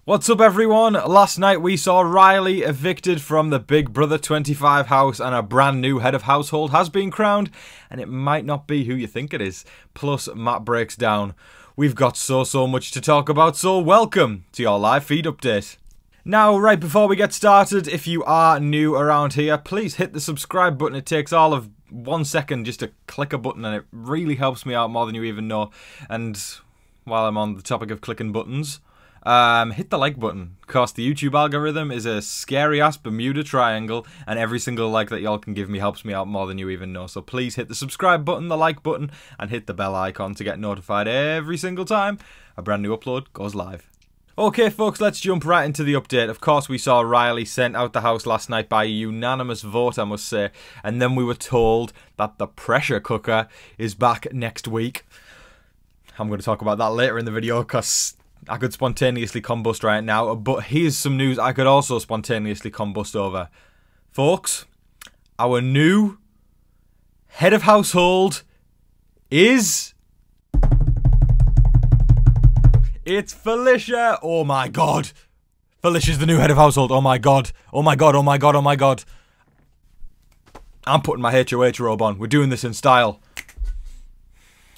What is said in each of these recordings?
What's up everyone? Last night we saw Riley evicted from the Big Brother 25 house and a brand new head of household has been crowned, and it might not be who you think it is. Plus Matt breaks down. We've got so much to talk about, so welcome to your live feed update. Now, right before we get started, if you are new around here, please hit the subscribe button. It takes all of 1 second just to click a button and it really helps me out more than you even know. And while I'm on the topic of clicking buttons, hit the like button, because the YouTube algorithm is a scary ass Bermuda Triangle, and every single like that y'all can give me helps me out more than you even know. So please hit the subscribe button, the like button, and hit the bell icon to get notified every single time a brand new upload goes live. Okay folks, let's jump right into the update. Of course we saw Riley sent out the house last night by a unanimous vote, I must say, and then we were told that the pressure cooker is back next week. I'm going to talk about that later in the video because I could spontaneously combust right now, but here's some news I could also spontaneously combust over. Folks, our new head of household is... It's Felicia! Oh my god! Felicia's the new head of household, oh my god. Oh my god, oh my god, oh my god. I'm putting my HoH robe on, we're doing this in style.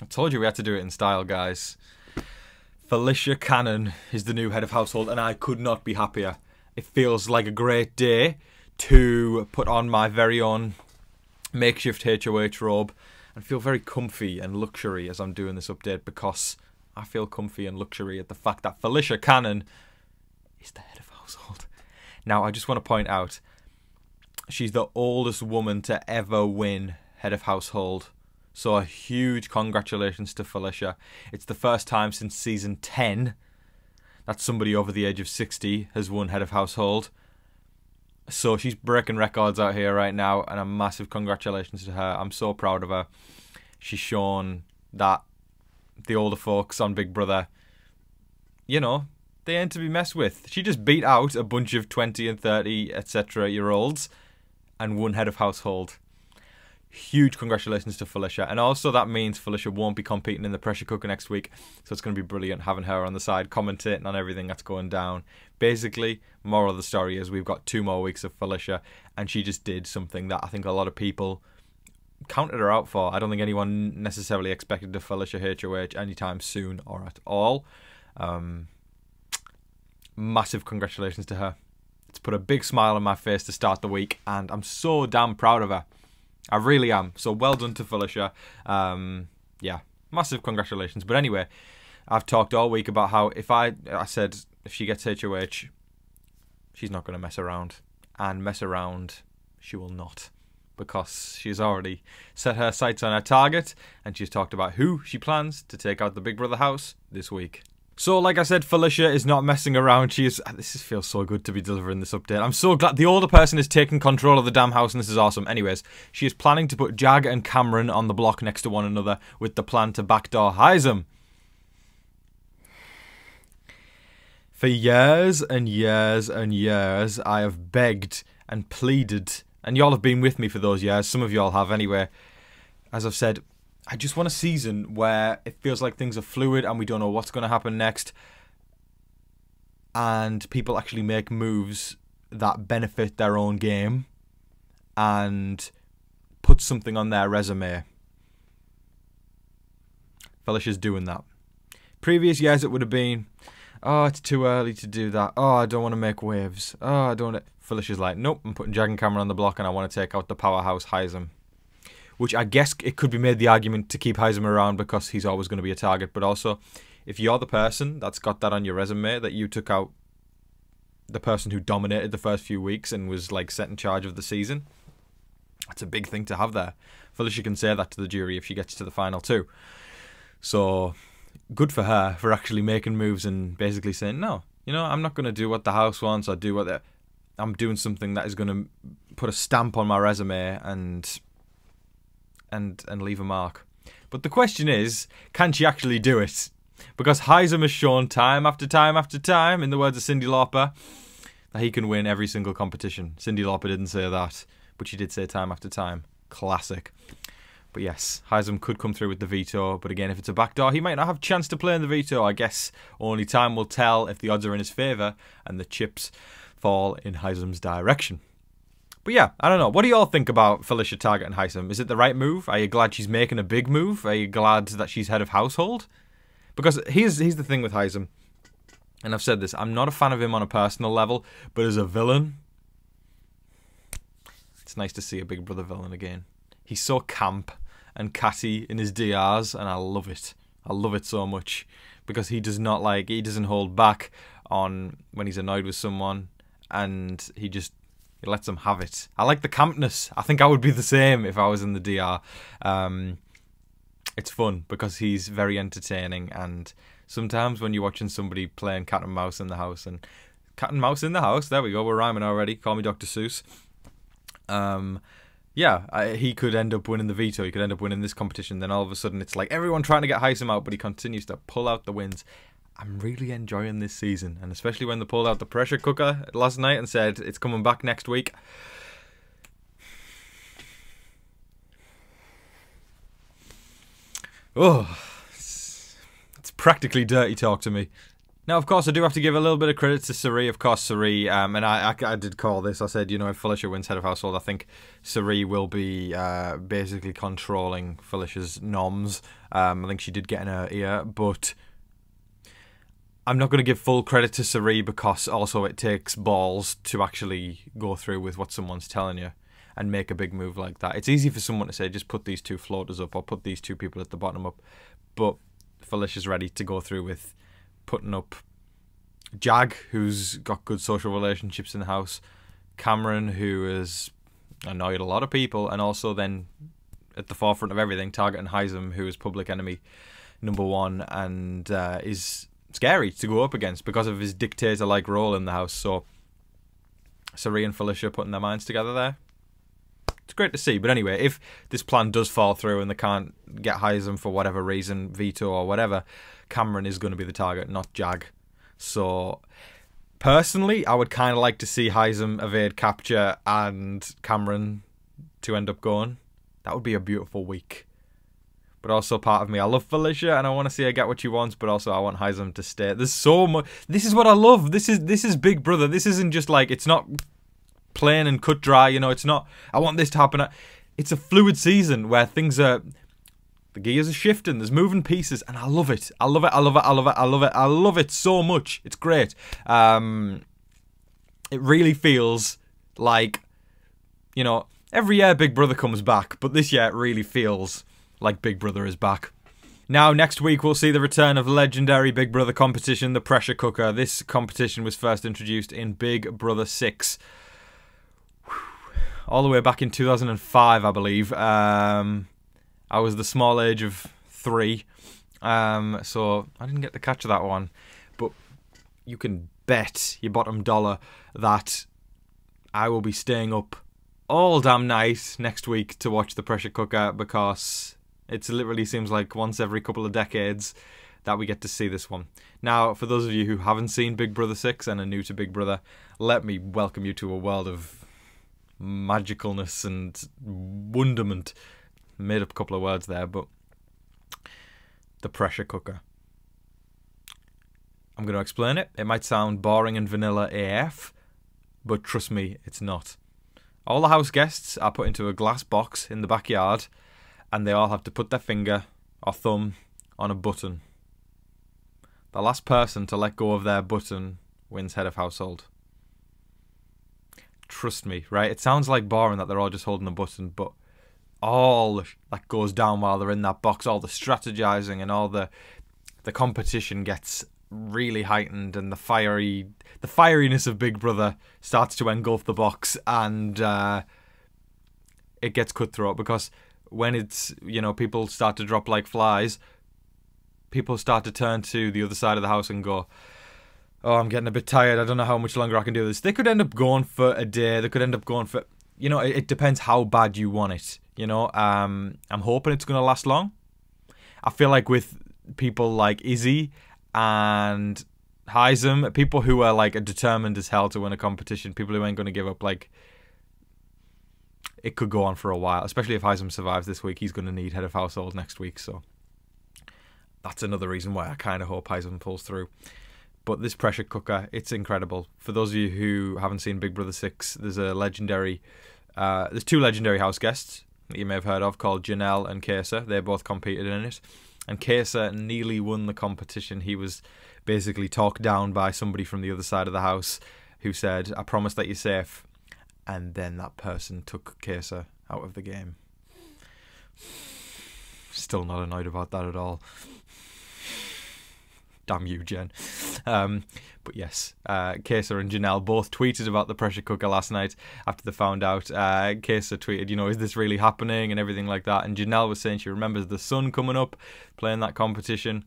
I told you we had to do it in style, guys. Felicia Cannon is the new head of household, and I could not be happier. It feels like a great day to put on my very own makeshift HoH robe and feel very comfy and luxury as I'm doing this update, because I feel comfy and luxury at the fact that Felicia Cannon is the head of household. Now, I just want to point out, she's the oldest woman to ever win head of household. So a huge congratulations to Felicia. It's the first time since season 10 that somebody over the age of 60 has won head of household. So she's breaking records out here right now, and a massive congratulations to her. I'm so proud of her. She's shown that the older folks on Big Brother, you know, they ain't to be messed with. She just beat out a bunch of 20 and 30, etc. year olds and won head of household. Huge congratulations to Felicia, and also that means Felicia won't be competing in the pressure cooker next week, so it's going to be brilliant having her on the side commentating on everything that's going down. Basically, moral of the story is we've got 2 more weeks of Felicia, and she just did something that I think a lot of people counted her out for. I don't think anyone necessarily expected a Felicia HoH anytime soon or at all. Massive congratulations to her. It's put a big smile on my face to start the week, and I'm so damn proud of her. I really am. So well done to Felicia. Yeah, massive congratulations. But anyway, I've talked all week about how I said if she gets HoH, she's not going to mess around. And mess around she will not. Because she's already set her sights on her target, and she's talked about who she plans to take out the Big Brother house this week. So, like I said, Felicia is not messing around. This feels so good to be delivering this update. I'm so glad the older person is taking control of the damn house, and this is awesome. Anyways, she is planning to put Jag and Cameron on the block next to one another with the plan to backdoor Heisem. For years and years and years, I have begged and pleaded, and y'all have been with me for those years. Some of y'all have anyway. As I've said, I just want a season where it feels like things are fluid and we don't know what's going to happen next, and people actually make moves that benefit their own game and put something on their resume. Felicia's doing that. Previous years it would have been, oh, it's too early to do that. Oh, I don't want to make waves. Oh, I don't want to... Felicia's like, nope, I'm putting Jag and Cameron on the block and I want to take out the powerhouse Heisem. Which I guess it could be made the argument to keep Heisem around because he's always going to be a target. But also, if you're the person that's got that on your resume, that you took out the person who dominated the first few weeks and was like set in charge of the season, that's a big thing to have there. Felicia can say that to the jury if she gets to the final too. So, good for her for actually making moves and basically saying, no, you know, I'm not going to do what the house wants or do what I'm doing something that is going to put a stamp on my resume and leave a mark. But the question is, can she actually do it? Because Heisem has shown time after time after time, in the words of Cyndi Lauper, that he can win every single competition. Cyndi Lauper didn't say that, but she did say time after time. Classic. But yes, Heisem could come through with the veto. But again, if it's a backdoor, he might not have a chance to play in the veto. I guess only time will tell if the odds are in his favour and the chips fall in Heisem's direction. But yeah, I don't know. What do you all think about Felicia targeting Heisem? Is it the right move? Are you glad she's making a big move? Are you glad that she's head of household? Because here's the thing with Heisem. And I've said this. I'm not a fan of him on a personal level. But as a villain, it's nice to see a Big Brother villain again. He's so camp and catty in his DRs. And I love it. I love it so much. Because he doesn't hold back on when he's annoyed with someone. And he lets them have it. I like the campness. I think I would be the same if I was in the DR. It's fun because he's very entertaining, and sometimes when you're watching somebody playing cat and mouse in the house, there we go, we're rhyming already, call me Dr. Seuss. He could end up winning the veto, he could end up winning this competition, then all of a sudden it's like everyone trying to get Heisem out, but he continues to pull out the wins. I'm really enjoying this season, and especially when they pulled out the pressure cooker last night and said it's coming back next week. Oh, it's practically dirty talk to me. Now, of course, I do have to give a little bit of credit to Cirie. Of course, Cirie, and I did call this. I said, you know, if Felicia wins head of household, I think Cirie will be basically controlling Felicia's noms. I think she did get in her ear, but I'm not going to give full credit to Cirie because also it takes balls to actually go through with what someone's telling you and make a big move like that. It's easy for someone to say, just put these two floaters up or put these two people at the bottom up. But Felicia's ready to go through with putting up Jag, who's got good social relationships in the house, Cameron, who has annoyed a lot of people, and also then at the forefront of everything, targeting Heisem, who is public enemy #1 and is scary to go up against because of his dictator-like role in the house. So Cirie and Felicia putting their minds together there. It's great to see. But anyway, if this plan does fall through and they can't get Heisem for whatever reason, veto or whatever, Cameron is going to be the target, not Jag. So personally, I would kind of like to see Heisem evade capture and Cameron to end up going. That would be a beautiful week. But also part of me, I love Felicia and I want to see her get what she wants, but also I want Heisem to stay. There's so much. This is what I love. This is Big Brother. This isn't just like, it's not plain and cut dry, you know, it's not, I want this to happen. It's a fluid season where things are, the gears are shifting, there's moving pieces, and I love it. I love it, I love it, I love it, I love it, I love it so much. It's great. It really feels like, you know, every year Big Brother comes back, but this year it really feels like Big Brother is back. Now, next week we'll see the return of legendary Big Brother competition, the Pressure Cooker. This competition was first introduced in Big Brother 6. All the way back in 2005, I believe. I was the small age of 3, so I didn't get to catch that one. But you can bet your bottom dollar that I will be staying up all damn night next week to watch the Pressure Cooker, because it literally seems like once every couple of decades that we get to see this one. Now, for those of you who haven't seen Big Brother 6 and are new to Big Brother, let me welcome you to a world of magicalness and wonderment. Made up a couple of words there, but the Pressure Cooker. I'm going to explain it. It might sound boring and vanilla AF, but trust me, it's not. All the house guests are put into a glass box in the backyard, and they all have to put their finger or thumb on a button. The last person to let go of their button wins head of household. Trust me, right? It sounds like boring that they're all just holding a button, but all that goes down while they're in that box, all the strategizing and all the competition gets really heightened, and the fieriness of Big Brother starts to engulf the box, and it gets cutthroat, because when it's, you know, people start to drop like flies, people start to turn to the other side of the house and go, oh, I'm getting a bit tired, I don't know how much longer I can do this. They could end up going for a day, they could end up going for, you know, it depends how bad you want it, you know. I'm hoping it's going to last long. I feel like with people like Izzy and Heisem, people who are like determined as hell to win a competition, people who ain't going to give up, like, it could go on for a while, especially if Heisman survives this week. He's going to need head of household next week, so that's another reason why I kind of hope Heisman pulls through. But this pressure cooker, it's incredible. For those of you who haven't seen Big Brother 6, there's two legendary house guests that you may have heard of called Janelle and Kesa. They both competed in it. And Kesa nearly won the competition. He was basically talked down by somebody from the other side of the house who said, "I promise that you're safe." And then that person took Kesa out of the game. Still not annoyed about that at all. Damn you, Jen. But yes, Kesa and Janelle both tweeted about the pressure cooker last night after they found out. Kesa tweeted, is this really happening and everything like that. And Janelle was saying she remembers the sun coming up, playing that competition.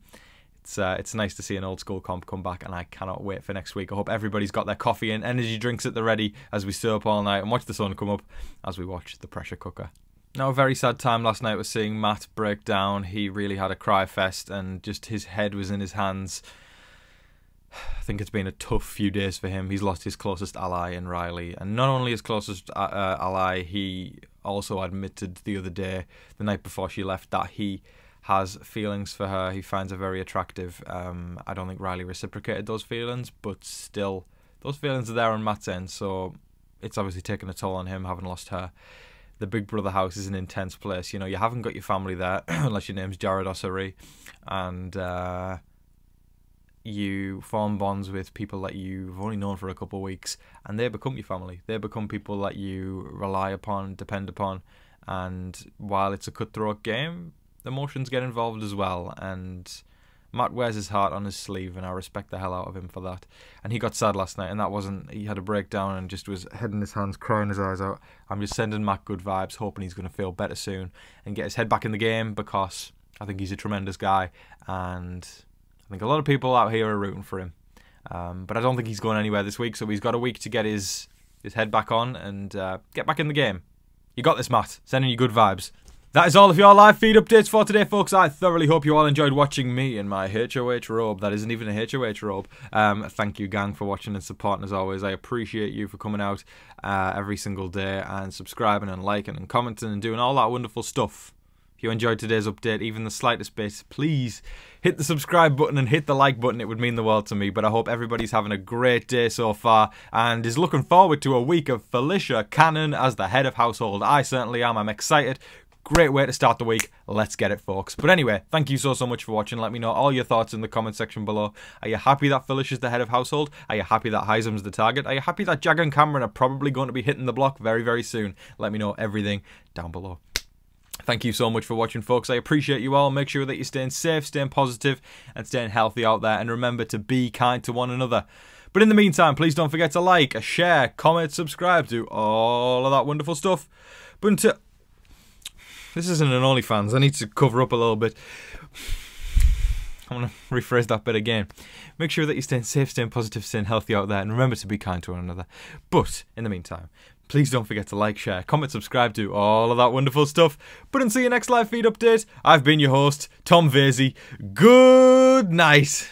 It's nice to see an old school comp come back, and I cannot wait for next week. I hope everybody's got their coffee and energy drinks at the ready as we stay up all night and watch the sun come up as we watch the pressure cooker. Now, a very sad time last night was seeing Matt break down. He really had a cry fest and just his head was in his hands. I think it's been a tough few days for him. He's lost his closest ally in Riley. And not only his closest ally, he also admitted the other day, the night before she left, that he has feelings for her. He finds her very attractive. I don't think Riley reciprocated those feelings, but still, those feelings are there on Matt's end. So it's obviously taken a toll on him, having lost her. The Big Brother house is an intense place. You haven't got your family there unless your name's Jared or Sari, and you form bonds with people that you've only known for a couple of weeks, and they become your family. They become people that you rely upon, depend upon, and while it's a cutthroat game, emotions get involved as well, and Matt wears his heart on his sleeve, and I respect the hell out of him for that. And he got sad last night, and that wasn't... He had a breakdown and just was head in his hands, crying his eyes out. I'm just sending Matt good vibes, hoping he's going to feel better soon and get his head back in the game, because I think he's a tremendous guy, and I think a lot of people out here are rooting for him. But I don't think he's going anywhere this week, so he's got a week to get his head back on and get back in the game. You got this, Matt. Sending you good vibes. That is all of your live feed updates for today, folks. I thoroughly hope you all enjoyed watching me in my HoH robe. That isn't even a HoH robe. Thank you, gang, for watching and supporting as always. I appreciate you for coming out every single day and subscribing and liking and commenting and doing all that wonderful stuff. If you enjoyed today's update, even the slightest bit, please hit the subscribe button and hit the like button. It would mean the world to me. But I hope everybody's having a great day so far and is looking forward to a week of Felicia Cannon as the head of household. I certainly am. I'm excited. Great way to start the week. Let's get it, folks. But anyway, thank you so much for watching. Let me know all your thoughts in the comment section below. Are you happy that Felicia's the head of household? Are you happy that Heisman's the target? Are you happy that Jag and Cameron are probably going to be hitting the block very, very soon? Let me know everything down below. Thank you so much for watching, folks. I appreciate you all. Make sure that you're staying safe, staying positive, and staying healthy out there. And remember to be kind to one another. But in the meantime, please don't forget to like, share, comment, subscribe, do all of that wonderful stuff. But until... This isn't an OnlyFans. I need to cover up a little bit. I'm going to rephrase that bit again. Make sure that you're staying safe, staying positive, staying healthy out there, and remember to be kind to one another. But in the meantime, please don't forget to like, share, comment, subscribe, do all of that wonderful stuff. But until your next live feed update, I've been your host, Tom Vasey. Good night.